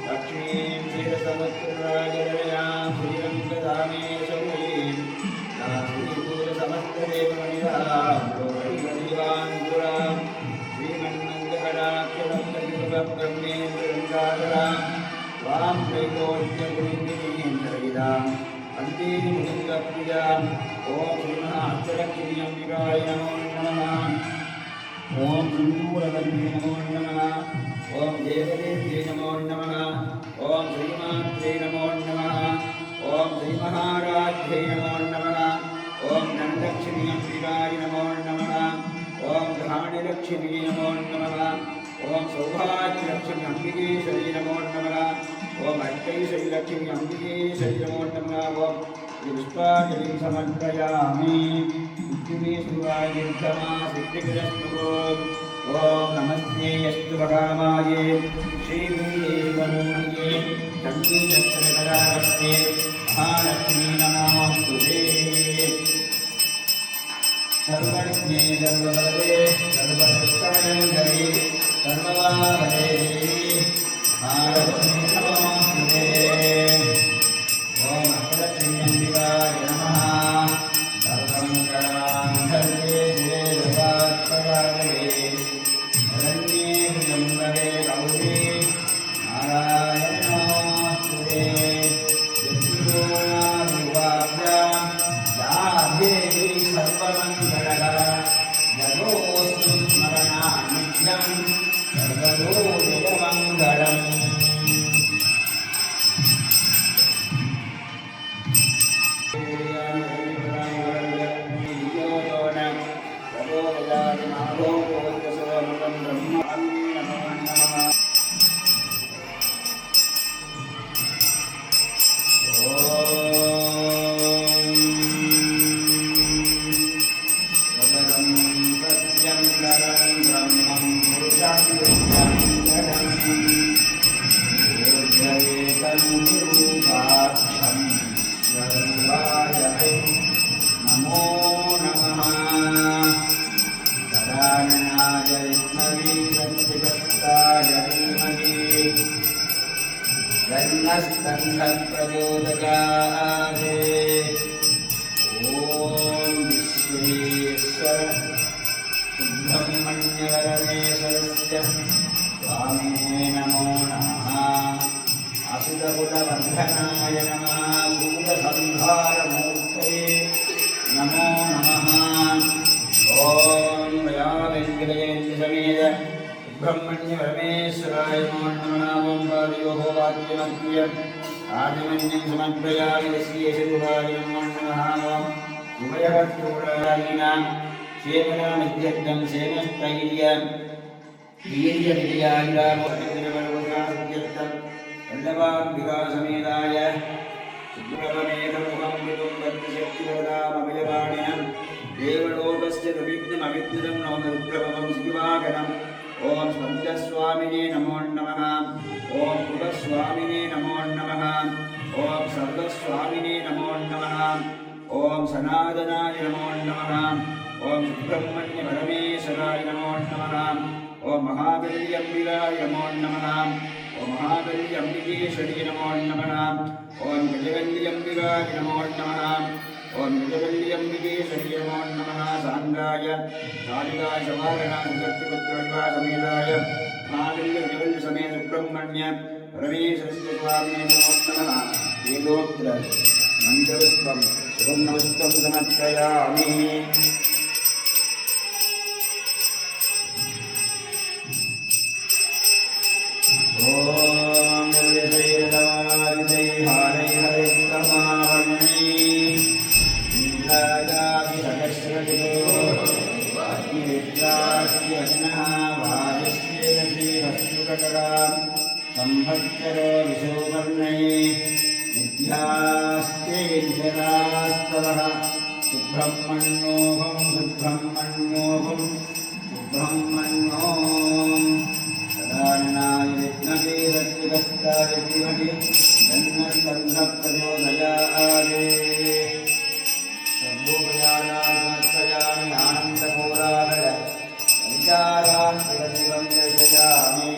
लक्ष्मीं श्रीरसवत्सराजरयां श्रीरङ्गधामेशमुनीं वन्दे मुकुन्दप्रियाम् ॐ श्रीमहाअष्टलक्ष्म्यम्बिकाय नमो नमः ॐ सिन्दूरवल्ली नमो नमः ॐ देवदेव्यै नमो नमः ॐ श्रीमात्रे नमो नमः ॐ श्रीमहाराज्ञै नमो नमः ॐ धनलक्ष्म्यम्बिकाय नमो नमः ॐ धान्यलक्ष्मी नमो नमः ॐ सौभाग्यलक्ष्म्यम्बिकेश्वरी नमो नमः ॐ अष्टैश्वर्यलक्ष्मी अम्बिकेश्वरी नमो नमः ॐ पुष्पाञ्जलिं समर्पयामि विष्णुमेश्वराय सिद्धिकरस्तु ॐ नमस्ते अस्तु भगवाये श्रीवीरमणिये चण्डीचक्रकरावस्ते महालक्ष्मी नमोस्तुते सर्वज्ञे सर्ववदे सर्वदुष्टमङ्गले सर्ववाहरे महालक्ष्मी नमोस्तुते ॐ अष्टलक्ष्म्यम्बिकाय नमः सर्वमङ्गलमाङ्गल्ये शिवे सर्वार्थसाधके शरण्ये त्र्यम्बके गौरी नारायणे नमोस्तुते यत्सूर्यादिवाभ्यां याभ्येहि सर्वमङ्गलः जगोऽस्तु स्मरणानित्यं सर्वतो जयमङ्गलम् नमो नमः सदाननाय विष्णवे सच्चिदत्ताय धीमहि तन्नः प्रचोदयात् ॐ विश्वेश्वर सुब्रह्मण्यवरमेश्वरस्य स्वामिने नमो नमः असुरकुलवर्धनाय नमः सूरसंहारमूर्तये नमो नमः ॐ वयावेङ्कटेशसमेत सुब्रह्मण्यवरमेश्वराय नमो नमः ॐ पादयोः वाक्यमप्रिय आदिमन्यं समर्पयामि यस्येशगुहाय नमो नमः ॐ उभयवस्तूरायिणां क्षेमनामित्यर्थं क्षेमस्थैर्य वीर्यविजयायुरामोहत्यर्थं वल्लभाम्बिकासमेताय सुब्रह्मण्येकमुखं विदुं वद्शक्तिवदामभयवाणिनं देवलोकस्य विघ्नमविघ्नं नौमि रुद्रभवं शिवागणम् ॐ स्कन्दस्वामिने नमो नमः ॐ कुलस्वामिने नमो नमः ॐ सर्वस्वामिने नमो नमः ॐ सनातनाय नमो नमः ॐ सुब्रह्मण्यपरमेश्वराय नमो नमः ॐ महाबल्यम्बिकाय नमो नमः ॐ महाबल्यम्बिकेश्वरी नमो नमः ॐ गजवल्यम्बिकाय नमो नमः ॐ गजवल्यम्बिकेश्वरी नमो नमः साङ्गाय कालिकाय समागणाय शक्तिपुत्रविवासमेताय महाबल्यगजवल्यसमेत सुब्रह्मण्य परमेश्वरस्य स्वामिने नमो नमः वेदोक्त मन्त्रपुष्पं सुवर्णपुष्पं समर्पयामि ॐ संभक्तरो विशोवर्णये नित्यास्ते निशरास्तवः सुब्रह्मण्योऽहं सुब्रह्मण्योऽहं सुब्रह्मण्योऽहं सदाननाय विद्महे सत्यवक्ताय धीमहि तन्नः प्रचोदयात् सर्वोपचारान् समर्पयामि आनन्दघोराहर विचारान् शिवशिवं दर्शयामि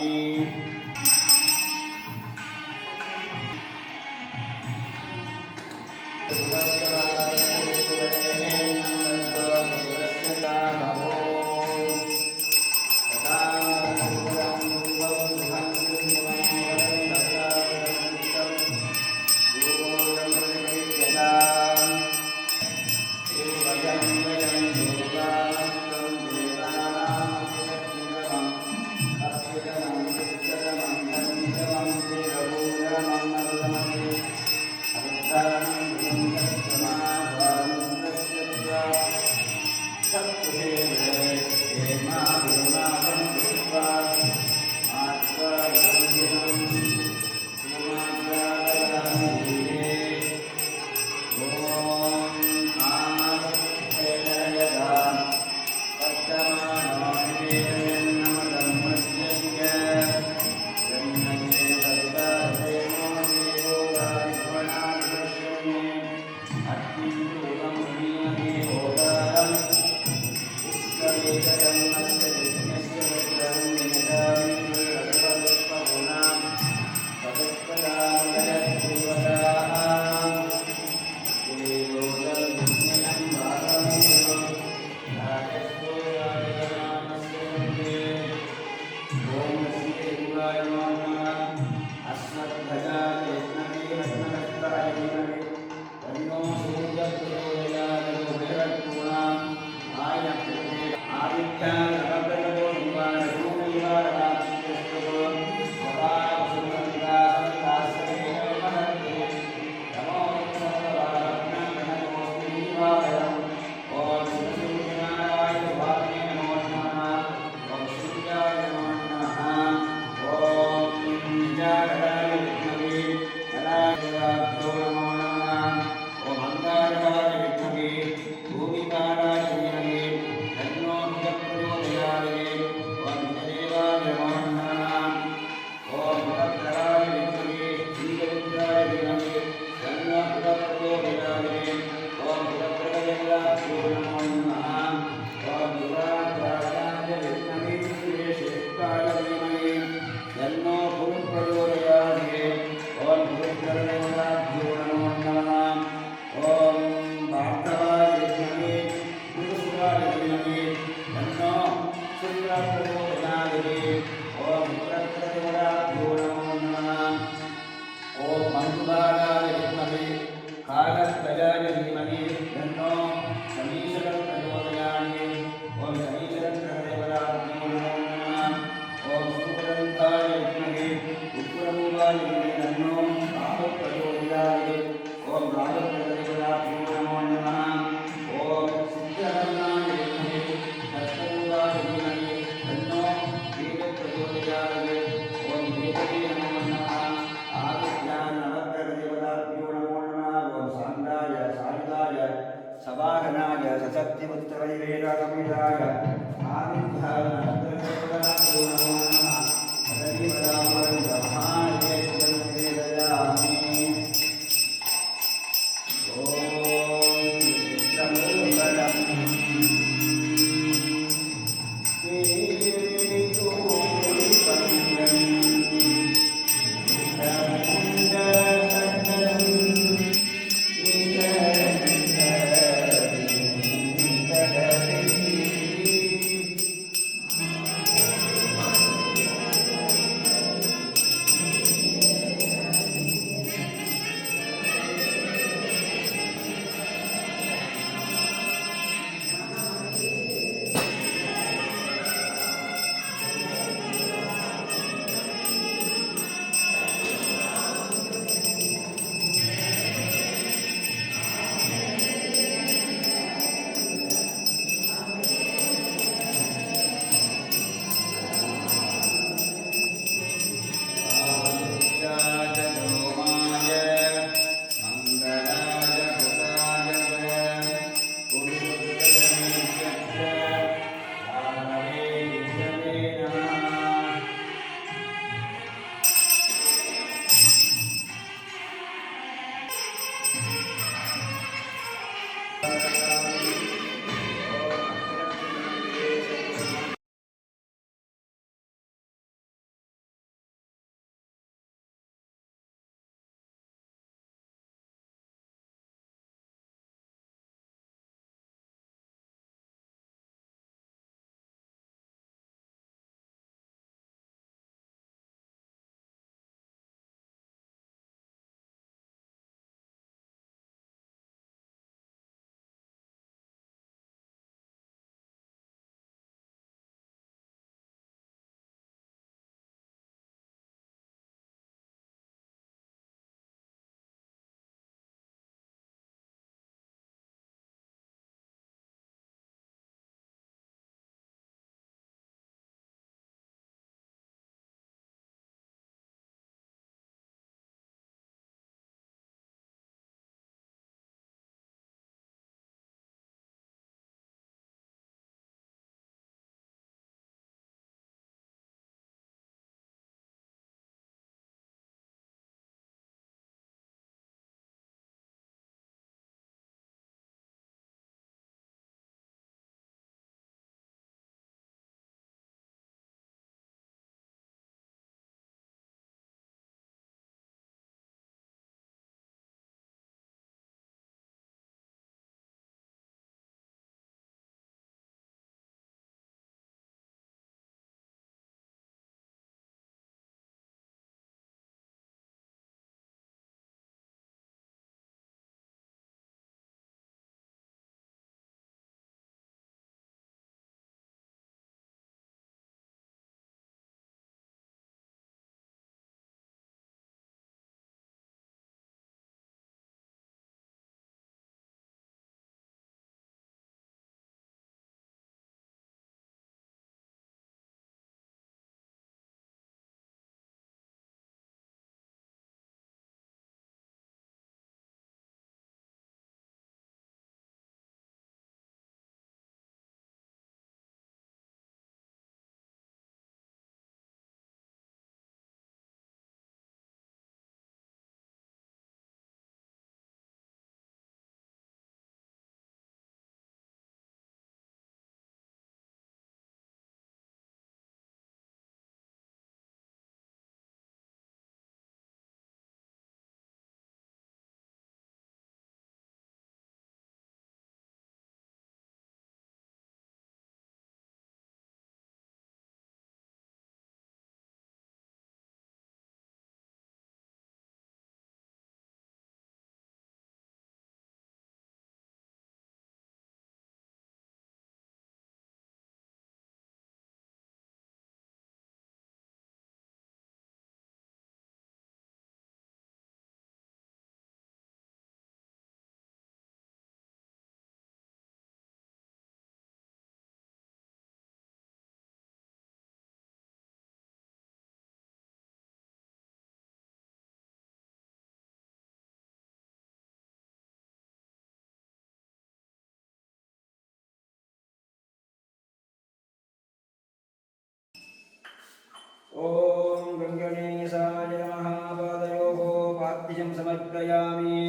ॐ गङ्गणेशाय नमः पादयोः पाद्यं समर्पयामि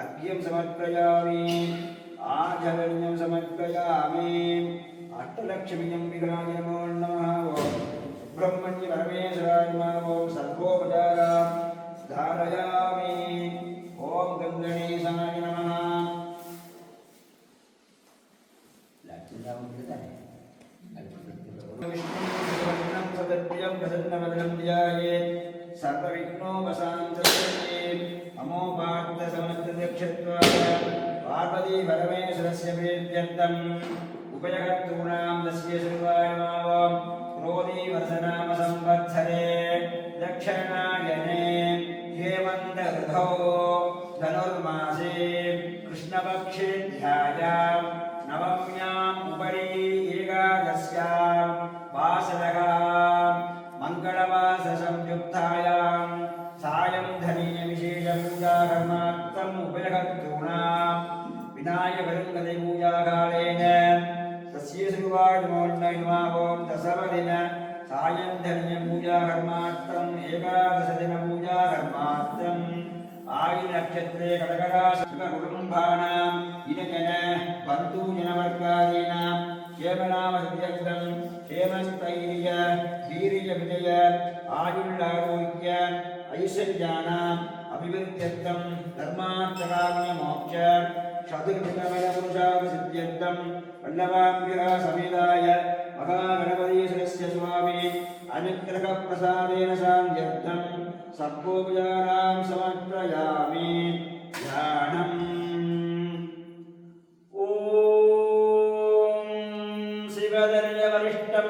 अर्घ्यं समर्पयामि आचमनीयं समर्पयामि अष्टलक्ष्मीं विग्रहाय नमो नमः ॐ ब्रह्मण्य परमेश्वराय नमः ॐ सर्वोपचारां धारयामि ॐ गङ्गणेशाय नमः विष्णुं सदप्रियं प्रसन्नवदनं ध्यायेत् सर्वविघ्नोपशान्तये अमोपार्थसमस्तदक्षत्वाय पार्वती परमेश्वरस्य प्रीत्यर्थम् उपजगत्तॄणां तस्य सर्वाय नमः क्रोधी वर्षनाम संवत्सरे दक्षिणायने हेमन्तऋतौ धनुर्मासे कृष्णपक्षे ध्यायां नवम्याम् उपरि एकादश्यां वासरकां मङ्गलवाससंयुक्तायां सायं धनीयविशेषपूजाकर्मार्थम् उपजगत्तॄणां विनायकलिङ्गदेवपूजाकालेन तस्य श्रीवाय नमो नमः ॐ दशमदिन सायं धनीयपूजाकर्मार्थम् एकादशदिनपूजाकर्मार्थम् आयिनक्षत्रे कडकराशुकुटुम्बानाम् इनजन बन्धुजनवर्गादीनां क्षेमनामसिद्ध्यर्थं क्षेमस्थैर्य वीर्यविजय आयुर्लारोग्य ऐश्वर्याणाम् अभिवृद्ध्यर्थं धर्मार्थकाम्यमोक्ष चतुर्विधमलपुरुषाभिसिद्ध्यर्थं वल्लभाम्बिका समेताय महागणपतीश्वरस्य स्वामी अनुग्रहप्रसादेन सान्ध्यर्थं सर्वोपचारां समर्पयामि ध्यानम् ॐ शिवदर्यवरिष्ठं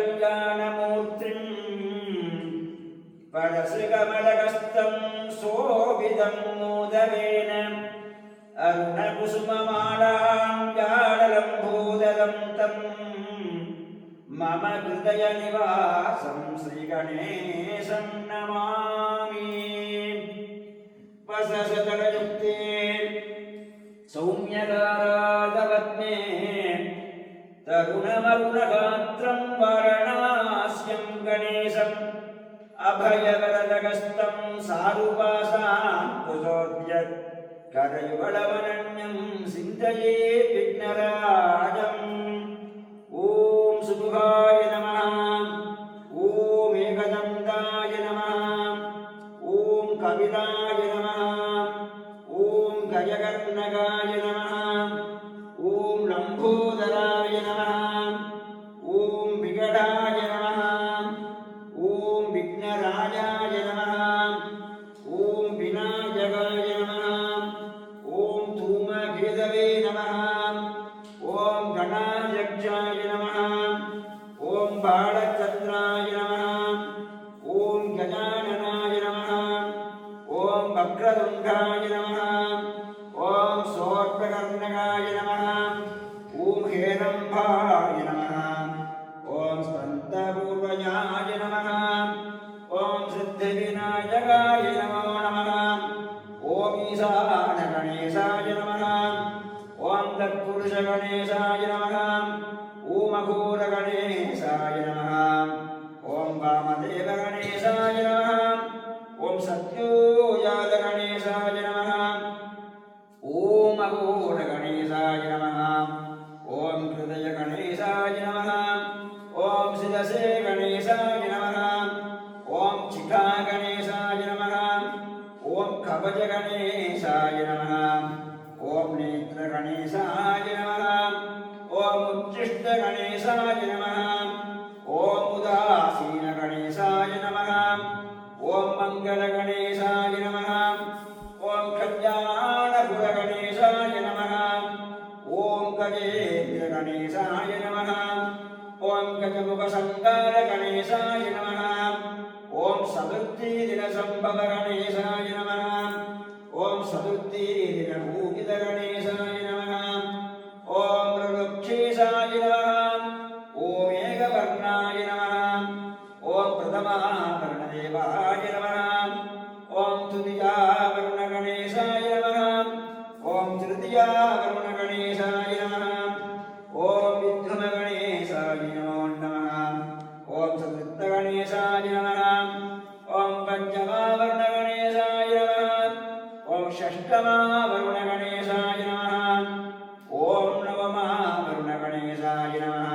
सर्वकल्याणमूर्तिं परशुकमलकस्तं शोभितं मोदकेन अरुणकुसुममालां जाललम्बोदरं तं मम हृदयनिवासं श्रीगणेशं नमामि वसशतकयुक्ते सौम्यकारादपद्मे तरुणमरुणगात्रं वाराणास्यं गणेशम् अभयवरदगस्तं सारुपाशाङ्कुशोद्यत् करयुगलवनन्यं सिञ्चये विघ्नराजम् ॐ सुमुखाय नमः ॐ एकदन्ताय नमः ॐ कपिलाय नमः ॐ गजकर्णकाय नमः ॐ लम्बोदराय नमः ॐ विकटाय नमः ॐ विघ्नराजाय नमः ॐ विनायकाय नमः ॐ धूमकेतवे नमः ॐ गणाध्यक्षाय नमः ॐ बालचन्द्राय नमः ॐ गजाननाय नमः ॐ वक्रतुण्डाय नमः ॐ शूर्पकर्णकाय नमः ॐ हेरम्बाय नमः ॐ स्कन्दपूर्वजाय नमः ॐ सिद्धिविनायकाय नमो नमः ॐ ईशानगणेशाय नमः ॐ तत्पुरुषगणेशाय नमः ॐ अघोरगणेशाय नमः ॐ वामदेवगणेशाय नमः ॐ सत्योजातगणेशाय नमः ॐ अघोरगणेशाय नमः ॐ हृदयगणेशाय नमः ॐ शिरसे गणेशाय नमः ॐ शिखागणेशाय नमः ॐ कवचगणेशाय नमः ॐ नेत्रगणेशाय नमः ॐ उच्छिष्टगणेशाय नमः ॐ उदासीनगणेशाय नमः ॐ मङ्गलगणेशाय नमः ॐ कल्याणपुरगणेशाय नमः ॐ गजेन्द्रगणेशाय नमः ॐ गजमुखसङ्कारगणेशाय नमः ॐ चतुर्थीदिनसम्भवगणेशाय नमः ॐ चतुर्थीदिनपूजितगणेशाय नमः ॐ ऋक्षेशाय नमः ॐ एकवर्णाय नमः ॐ प्रथमावर्णदेवाय नमः ॐ तुतीयावर्णगणेशाय नमः ॐ तृतीयावर्णगणेशाय नमः ॐ विद्रुमगणेशाय नमो नमः षष्टमा वरुणगणेशाय नमः। ॐ नवमा वरुणगणेशाय नमः।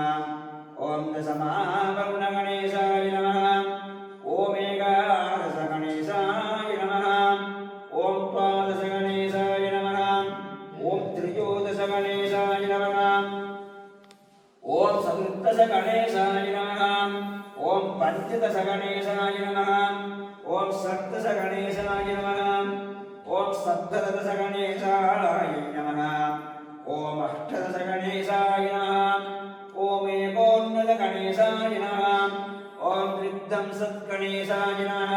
ॐ दशमा वरुणगणेशाय नमः। ॐ एकादशगणेशाय नमः। ॐ द्वादशगणेशाय नमः। ॐ त्रयोदशगणेशाय नमः। ॐ चतुर्दशगणेशाय नमः। ॐ पञ्चदशगणेशाय नमः। ॐ सप्तदशगणेशाय नमः। ॐ सप्तदशगणेशाय नमः। ॐ अष्टादशगणेशाय नमः। ॐ एकोनदशगणेशाय नमः। ॐ त्रिंशत्गणेशाय नमः।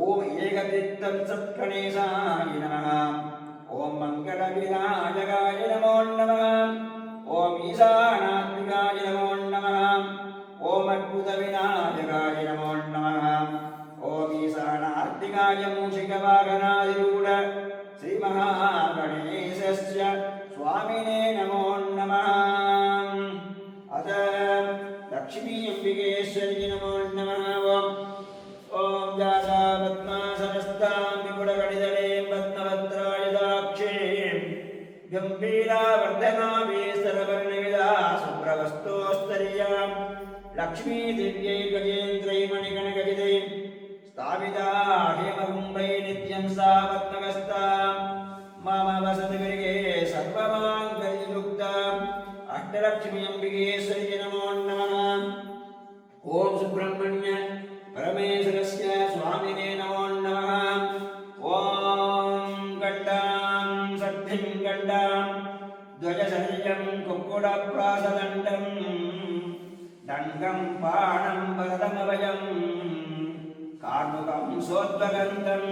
ॐ एकत्रिंशत्गणेशाय नमः। ॐ मङ्गलविनायकाय नमो नमः। ॐ ईशानात्मिकाय नमो नमः। ॐ अद्भुतविनायकाय नमो नमः। ॐ ईशानात्मिकाय मूषिकवाहनाधिरूढ श्रीमहागणेशस्य स्वामिने नमो नमः। अथ लक्ष्मी अम्बिकेश्वरी नमो नमः। ॐ जातापद्मासनस्तां विपुलगणितले पद्मभद्रायदाक्षीं गम्भीरावर्धनाभीस्तरवर्णविदा शुभ्रवस्तोस्तर्यां लक्ष्मी दिव्यै गजेन्द्रै मणिगणगजितै स्थापिता हेमकुम्भै नित्यं सा पद्मगस्ता मम वसतिगृहे सर्वमाङ्गल्ययुक्ता अष्टलक्ष्मी अम्बिकेश्वरी नमो नमः। ॐ सुब्रह्मण्य परमेश्वरस्य स्वामिने नमो नमः। ॐ गण्डां शक्तिं गण्डां ध्वजशल्यं कुक्कुटप्रासदण्डं दण्डं बाणं वरदमभयं कार्मुकं सोद्भगन्तं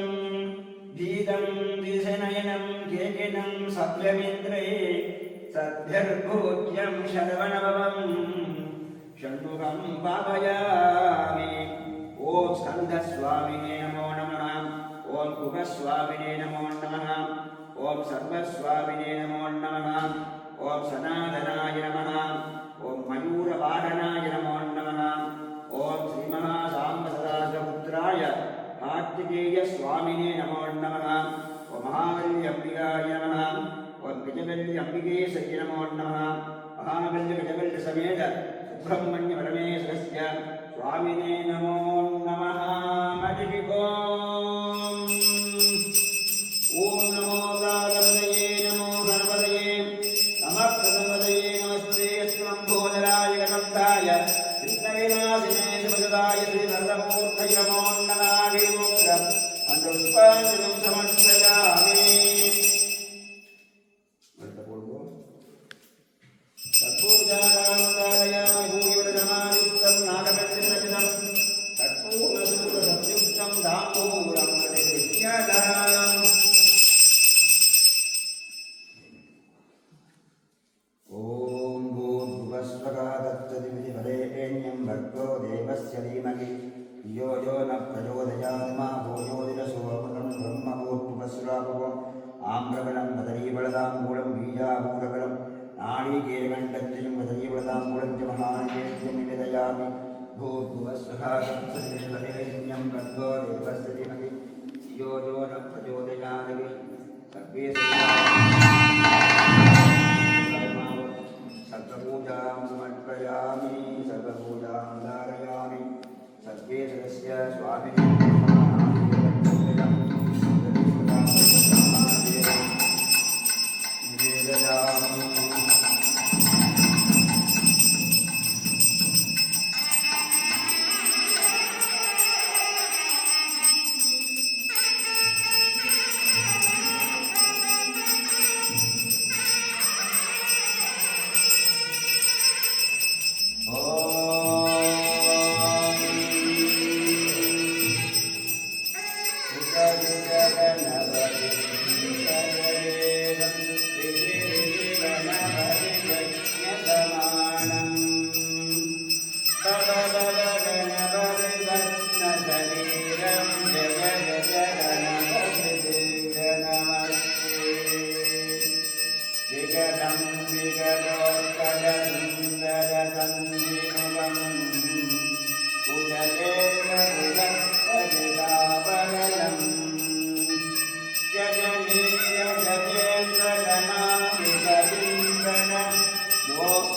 धीतं दिशनयनं केकिनं सभ्यमिन्द्रे सद्भिर्भूज्यं शरवणभवं षण्मुखं पावयामि। ॐ स्कन्दस्वामिने नमो नमः। ॐ कुकस्वामिने नमो नमः। ॐ सर्वस्वामिने नमो नमः। ॐ सनातनाय नमः। ॐ मयूरवाहनाय नमो नमः। ॐ श्रीमहासाम्बसदाशिवपुत्राय कार्तिकेयस्वामिने नमो नमः। ॐ महाबल्यम्बिकाय नमः। ॐ गजबल्यम्बिकेशय नमो नमः। महाबल्यगजबल्यसमेत सुब्रह्मण्य परमेश्वरस्य स्वामिने नमो नमः। हरिः ॐ नमो गागणपतये नमो गणपतये नमः प्रथमपतये नमस्ते अस्तुलम्बोदराय गणपताय विघ्नविनाशिने शिवसुताय श्रीवरदमूर्तये नमो नमः। वीरोग्रं मन्त्रपुष्पाञ्जलिं समर्पयामि। कर्पूरजारामकारयामि भूरिवरसमायुक्तं नागपञ्चरचितं कर्पूरशूलसंयुक्तं दाम्बूरं प्रतिगृह्यताम्। ॐ भूर्भुवस्वः तत्सवितुर्वरेण्यं भर्गो देवस्य धीमहि धियो यो न प्रचोदयात् मा भूयो दिवसोऽमृतं ब्रह्मभूर्भुवस्वराभुवम् आम्रफलं बदरीफलदाम्बूलं बीजाभूरफलं नाळिकेरकण्ठत्रियं बदरीफलदाम्बूलं च महानिवेद्यं निवेदयामि। भूर्भुवस्वः तत्सवितुर्वरेण्यं भर्गो देवस्य धीमहि धियो यो न प्रचोदयात् सर्वे सर्वपूजां समर्पयामि। सर्वपूजां धारयामि। सर्वेश्वरस्य स्वामिने निवेदयामि।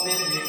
Bye.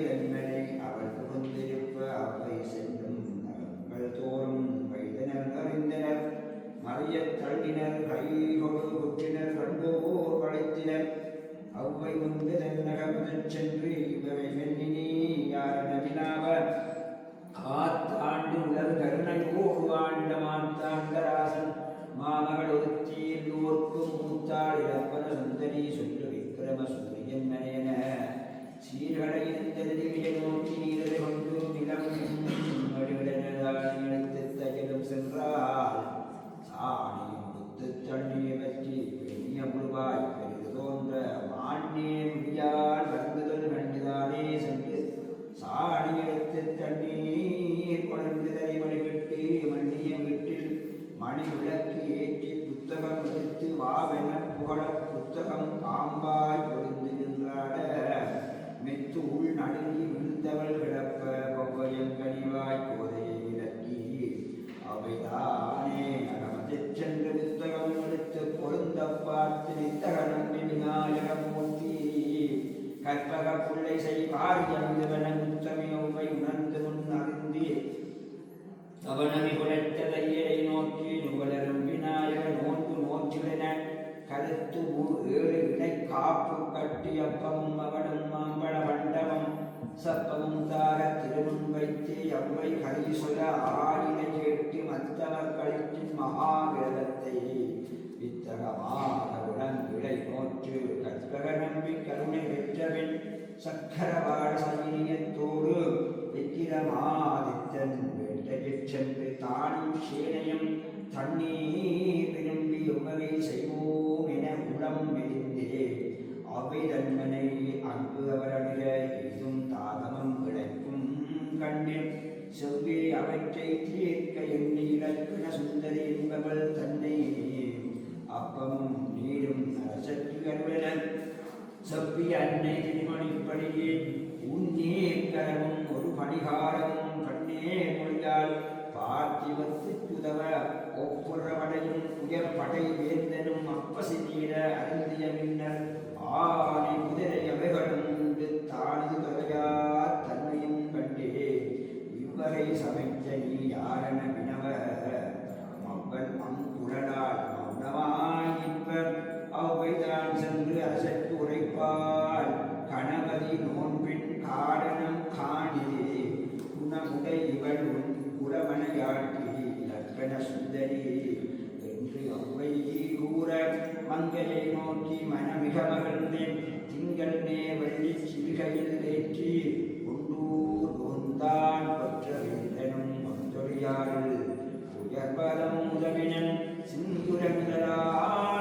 தன்மனை அவள் புகுந்திருப்ப அவை சென்றும் நகங்கள் தோறும் வைதனர் அறிந்தனர் மறையத் தள்ளினர் கைகொடு குற்றினர் கண்டோர் படைத்தினர் அவ்வை முன்பு தன்னகமுதற் சென்று இவரை வெண்ணினி யாரணவினாவ ஆத்தாண்டு உலகு கருணையோடு ஆண்ட மாத்தாண்டராசன் மாமகள் ஒருத்தியில் ஓர்க்கும் மூத்தாள் இழப்பன சுந்தரி சொல்லு விக்கிரம சூரியன் மனையன சீர்களை இருந்ததிய நோக்கி நீரதை கொண்டு நிலம் எடுத்து தையலும் சென்றால் சாணியும் குத்து தண்ணியை பற்றி பெரிய முழுவாய் பெரிது தோன்ற மாண்ணே முடியால் வருந்துதல் கண்டுதானே சென்று சாணி எடுத்து தண்ணீர் கொண்டு தலைமணி விட்டு மண்ணிய வீட்டில் மணி விளக்கு ஏற்றி புத்தகம் எடுத்து வாவென புகழ புத்தகம் பாம்பாய் பொழிந்து நின்றாட மெத்து உள் நடுங்கி விழுந்தவள் கிடப்ப கொவ்வையம் கனிவாய் கோதையை விளக்கி அவைதானே அகமதிற் சென்று புத்தகம் எடுத்து பொருந்த பார்த்து நித்தக நம்பி விநாயகமூர்த்தி கற்பக புள்ளை செய் காரியந்தவன முத்தமியோவை உணர்ந்து முன் அறிந்து அவனவி குலைத்த தையரை நோக்கி நுகலரும் விநாயக நோன்பு நோற்றிலென கருத்து ஏழு இடை காப்பு கட்டி அப்பமும் அவனும் மாம்பழ மண்டபம் சப்பமும் தாக திருமுன் வைத்து அவ்வை கை சொல ஆயினை கேட்டு மத்தவர் கழித்தின் மகாவேதத்தை வித்தகமாக உடன்விடை நோற்று கற்பக நம்பி கருணை பெற்றவின் சக்கரவாட சைனியத்தோடு விக்கிரமாதித்தன் வேட்டையிற் சென்று தானும் சேனையும் தண்ணீர் விரும்பி உமவை செய்வோம் என உளம் மெலிந்தே அவை தன்மனை அன்பு அவரடிக இதும் தாகமும் கிடைக்கும் கண்டில் செவ்வி அவற்றை தீர்க்க எண்ணி இலக்கண சுந்தரி என்பவள் தன்னை அப்பமும் நீரும் அரசற்று அருளன செவ்வி அன்னை திருமணிப்படியே உன்னே கரமும் ஒரு பணிகாரமும் கண்ணே மொழியால் பார்த்திவத்துதவ ஒப்புறவடையும் உயர் படை வேந்தனும் அப்பசி நீர அருந்திய மின்னர் ஆனை குதிரை அவைகளும் உண்டு தானது தொகையா தன்மையும் கண்டே இவ்வகை சமைத்த நீ யாரென வினவ மவ்வன் அங்குழலால் மௌனமாயிப்பர் அவ்வைதான் சென்று அரசற்கு உரைப்பால் கணபதி நோன்பின் காரணம் காணிலே குணமுடை இவள் குலமனையாட்டி இலக்கண சுந்தரி என்று அவ்வை கூற மங்கையை நோக்கி மனமிக மகிழ்ந்தேன் திங்கள் வள்ளி சிறுகையில் ஏற்றி கொண்டூர் கொந்தான் பெற்ற வேந்தனும் ஒன்றொழியாள் உயர்பலம் உதவினன் சிந்துரமிதரா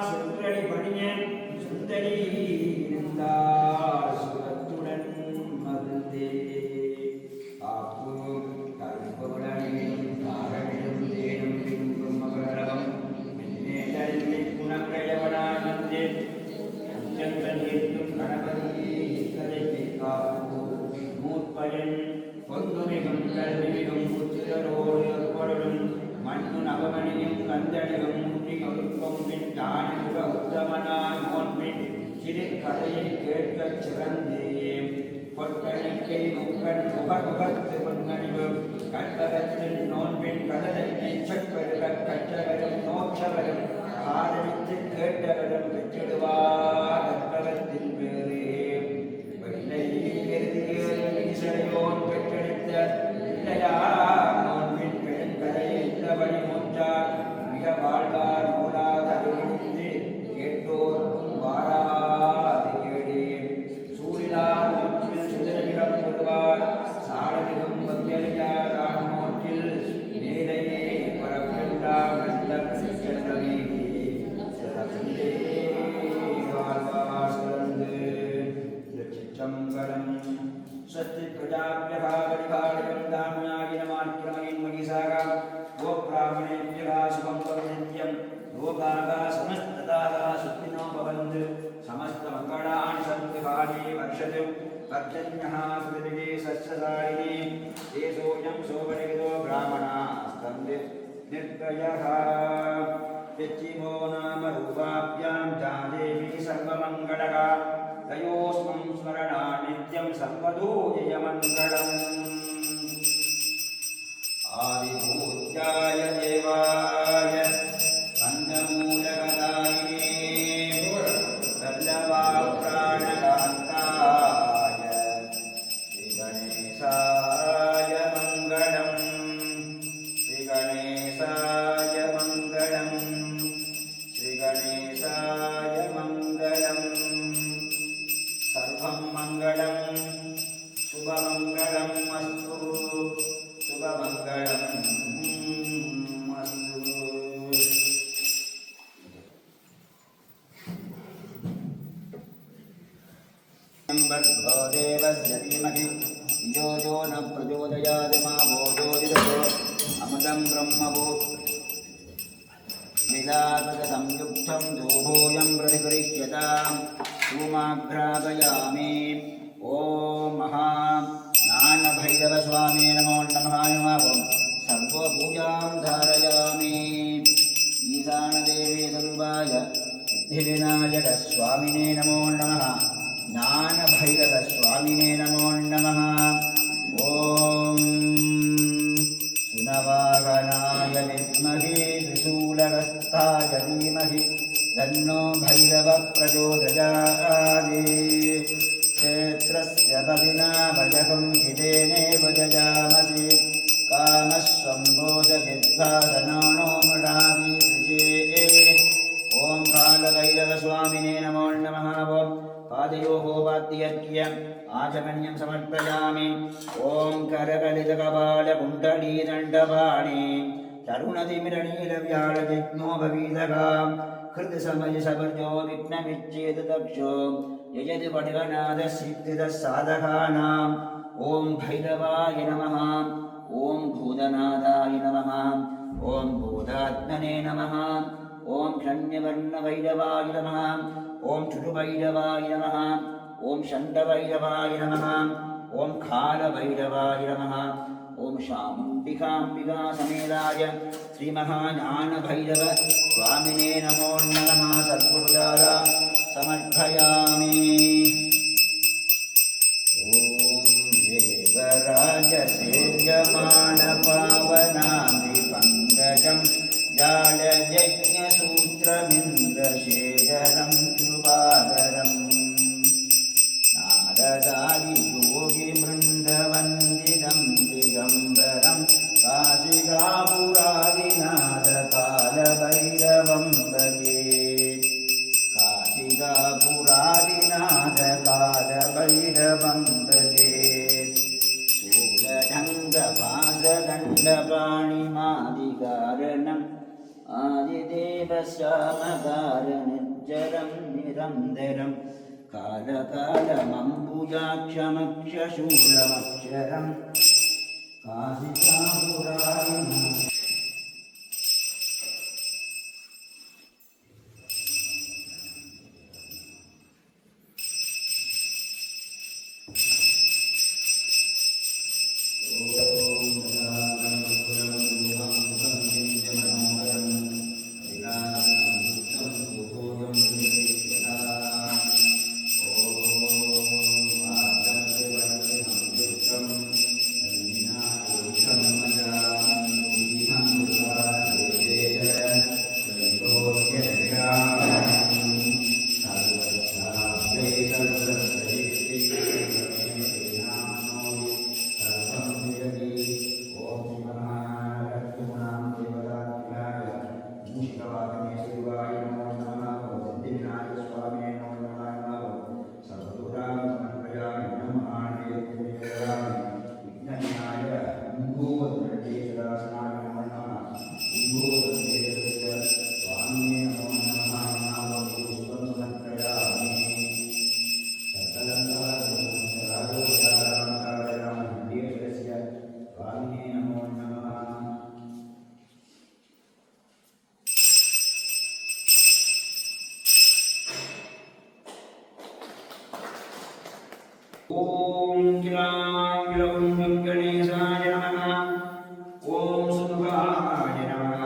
சென்றடி பணியன் சுந்தரி இருந்தால் சுரத்துடன் மகிழ்ந்தே காப்பு கருப்பவளையும் காரணிலும் தேனும் பின்பும் மகளம் மென்மேலி குணக்கையவனானந்தே அஞ்சங்கள் ஏற்றும் கணபதி கதைக்கு காப்பு மூப்பயன் பொன்னுமிகும் கல்விமிகும் புத்திரரோடு பொருளும் மண்ணு நவமணியும் கந்தடியும் முன்னி ஒழுப்பம்பின் தானிமுக உத்தமனாய் நோன்பின் சிறு கதையை கேட்கச் சிறந்தே பொற்கணிக்கை முக்கண் முகமுகத்து பொன்கணிவு கற்பகத்தில் நோன்பின் கடலை சற்பெருக கற்றவரும் நோற்றவரும் காதலித்து கேட்டவரும் பெற்றிடுவார் கற்பகத்தின் பேரே வெள்ளை ஈசனையோன் பெற்றெடுத்த இல்லையா நோன்பின் பெருங்கதையை இல்லவழி மூன்றார் மிக வாழ்வார் மூலாத அறிவித்து கேட்டோர்க்கும் வாராது கேடே சூழிலா நோக்கில் சுதரவிடம் கொள்வார் சாரதிகம் வந்தியார் நோக்கில் மேலையே பரப்பெல்லாம் நல்ல பிரச்சனை சிறந்தே வாழ்வார் சிறந்து சிற்றம்பலம் சத்தி பிரஜாபியகாரிகாரியம் தாமியாகின மாற்றமையின் மகிசாகா ஓ பிராமணேபியா சுகம் பவனித்யம் லோகாகா சமஸ்ததாகா சுத்தினோ பவந்து समस्त मंगलानि सन्तु काले वर्षतु पर्जन्यः पृथिवी सस्यशालिनी देशोऽयं शोभनितो ब्राह्मणास्तन्ते निर्भयः यच्चिमो नाम रूपाभ्यां जादेवी सर्वमङ्गलका तयोस्मं स्मरणा नित्यं सर्वतो जयमङ्गलम् आदिपूज्याय देवाय कन्दमूलकदायिने वल्लभाप्राणकान्ताय श्रीगणेशाय मङ्गलम् श्रीगणेशाय मङ्गलम् श्रीगणेशाय मङ्गलम् सर्वं मङ्गलं शुभमङ्गलम् अस्तु शुभमङ्गलम् अस्तु भर्गो देवस्य धीमहि यो यो न प्रचोदयात् मा भोजोदितो अमृतं ब्रह्मभूत् विदातसंयुक्तं दोभोऽयं प्रतिगृह्यताम् धूमाघ्रापयामि ॐ महाज्ञानभैरवस्वामी नमो नमः सर्वपूजां धारयामि ईशानदेवी स्वरूपाय सिद्धिविनायकस्वामिने नमो नमः ज्ञानभैरवस्वामिने नमो नमः ॐ सुनवाहनाय विद्महे त्रिशूलहस्ताय धीमहि तन्नो भैरवः प्रचोदयात् क्षेत्रस्य पदिना वयहं हितेनेव जजामसि कामस्वम्भोजगिद्धासनानो मृडाभि सृजे ॐ कालभैरवस्वामिने नमो नमः पादयोः वाद्यज्ञ आचमन्यं समर्पयामि ॐ करकलितकपालकुण्डलीदण्डपाणि तरुणतिमिरनीलव्याळजिग्नोभवीतकां हृदसमयसपर्जो विघ्नमिच्छेददक्षो यजति पठिवनादसिद्धिदः साधकानाम् ॐ भैरवाय नमः ॐ भूतनादाय नमः ॐ भूतात्मने नमः ॐ शण्यवर्णभैरवाय नमः ॐ चुटुभैरवाय नमः ॐ षण्डभैरवाय नमः ॐ खालभैरवाय नमः ॐ शामुण्डिकाम्बिका समेताय श्रीमहाज्ञानभैरव स्वामिने नमो नमः सर्वपूजां समर्पयामि ॐ देवराजसेव्यमानपावनामृपङ्कजं जालयज्ञसूत्रमिन्द्रशेखरं कृपाकरम् नारदादियोगिवृन्दवन्दितं दिगम्बरं काशिकापुरादिनाथकालभैरवं भजे काशिकापुरादिनाथकालभैरवं भजे शूलढङ्गपाशदण्डपाणिमादिकारणम् आदिदेवश्यामकारणज्जरं निरन्तरं कालकालमम्बुजाक्षमक्षशूलमक्षरं काशिकापुरादिनाथ ॐ गिरां गणेशाय नमः। ॐ सुमुखाय नमः।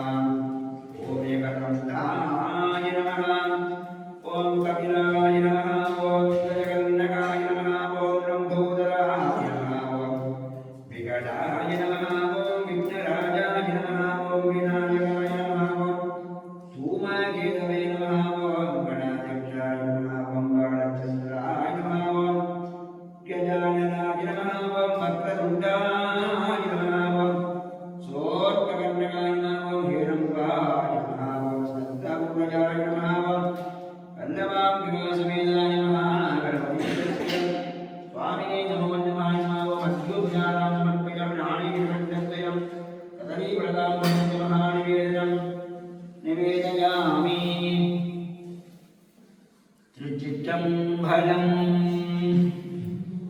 ॐ एकदन्ताय नमः। ॐ कपिलाय नमः। ॐ वक्रतुण्डाय नमः ॐ सोत्तकर्णकाय नमः ॐ हेरम्बाय नमः ॐ स्कन्दपूर्णजाय नमः ॐ अन्नवाम्बिकासमेताय नमः गणपतिस्य स्वामिने नमो नमः नमः ॐ अद्योपचारां समर्पयामि नारीर्वन्दन्तयं कदलीफलदां नमः निवेदयामि திருச்சிற்றம்பலம்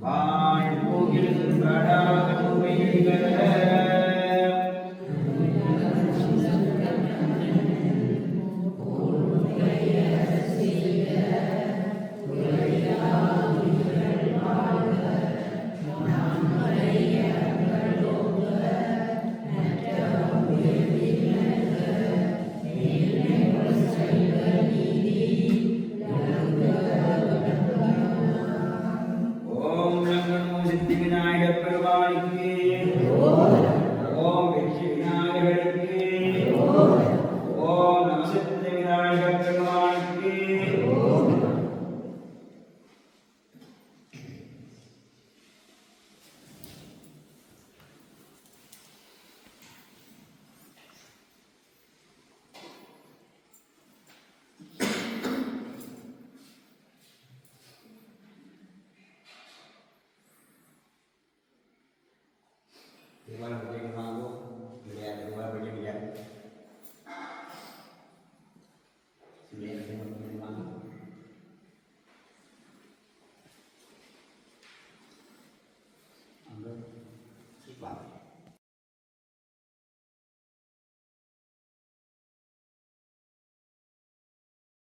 வாழ்போகில் கடாதுவைகள Gimana kerja kamu? Lihat gimana kerja dia. Lihat gimana kerja kamu. Ambil. Cepat.